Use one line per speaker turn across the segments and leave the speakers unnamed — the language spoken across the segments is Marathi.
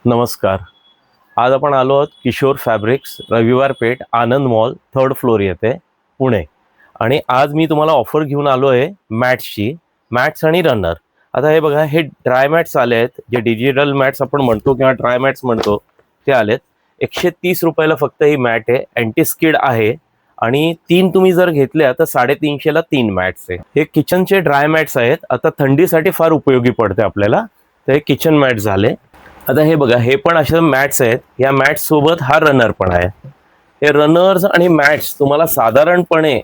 नमस्कार. आज आपण आलो आहोत किशोर फॅब्रिक्स, रविवार पेठ, आनंद मॉल, 3rd फ्लोअर येथे, पुणे. आणि आज मी तुम्हाला ऑफर घेऊन आलो आहे मॅट्सची, मॅट्स आणि रनर. आता हे बघा, हे ड्राय मॅट्स आले आहेत, जे डिजिटल मॅट्स आपण म्हणतो किंवा ड्राय मॅट्स म्हणतो ते आलेत. 130 रुपयाला फक्त ही मॅट आहे, अँटी स्किड आहे. आणि 3 तुम्ही जर घेतल्या तर 350ला 3 मॅट्स आहे. हे किचनचे ड्राय मॅट्स आहेत. आता थंडीसाठी फार उपयोगी पडते आपल्याला, तर हे किचन मॅट झाले. आता हे बघा, हे पण असे मॅट्स आहेत. या मॅट्स सोबत हा रनर पण आहे. हे रनर्स आणि मॅट्स तुम्हाला साधारणपणे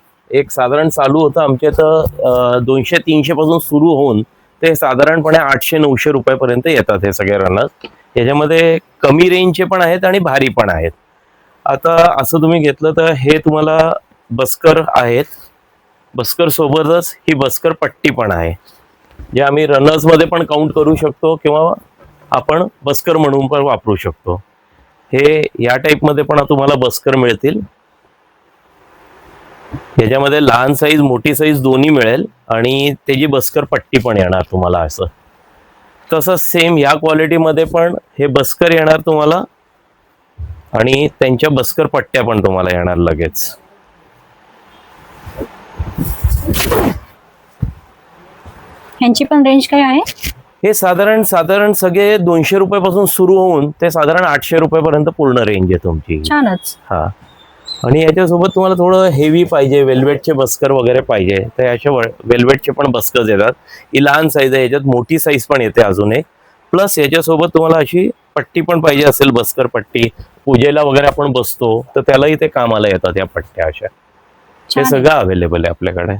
साधारण चालू होतं आमच्या इथं 200-300 पासून सुरू होऊन ते साधारणपणे 800-900 रुपयापर्यंत येतात हे सगळे रनर्स. याच्यामध्ये कमी रेंजचे पण आहेत आणि भारी पण आहेत. आता असं तुम्ही घेतलं तर हे तुम्हाला बस्कर आहेत. बस्कर सोबतच ही बस्कर पट्टी पण आहे, जे आम्ही रनर्स मध्ये पण काउंट करू शकतो किंवा आपण बस्कर म्हणून पण वापरू शकतो. हे या टाइप मध्ये पण तुम्हाला बस्कर मिळतील. याच्यामध्ये लहान साईज मोठी साईज दोन्ही मिळेल आणि त्याची बस्कर पट्टी पण येणार तुम्हाला. असं तसंच सेम या क्वालिटीमध्ये पण हे बस्कर येणार तुम्हाला आणि त्यांच्या बस्कर पट्ट्या पण तुम्हाला येणार लगेच.
ह्यांची पण रेंज काय आहे?
हे साधारण सगळे 200 रुपयापासून सुरू होऊन ते साधारण 800 रुपयापर्यंत पूर्ण रेंज आहे तुमची.
छानच.
हा, आणि याच्यासोबत तुम्हाला थोडं हेवी पाहिजे, वेल्वेटचे बस्कर वगैरे पाहिजे, तर अशा वेल्वेटचे पण बस्कर्स येतात. ही लहान साईज आहे, याच्यात मोठी साईज पण येते अजून एक. प्लस याच्यासोबत तुम्हाला अशी पट्टी पण पाहिजे असेल, बस्कर पट्टी, पूजेला वगैरे आपण बसतो तर त्यालाही ते कामाला येतात या पट्ट्या अशा. हे सगळं अवेलेबल आहे आपल्याकडे.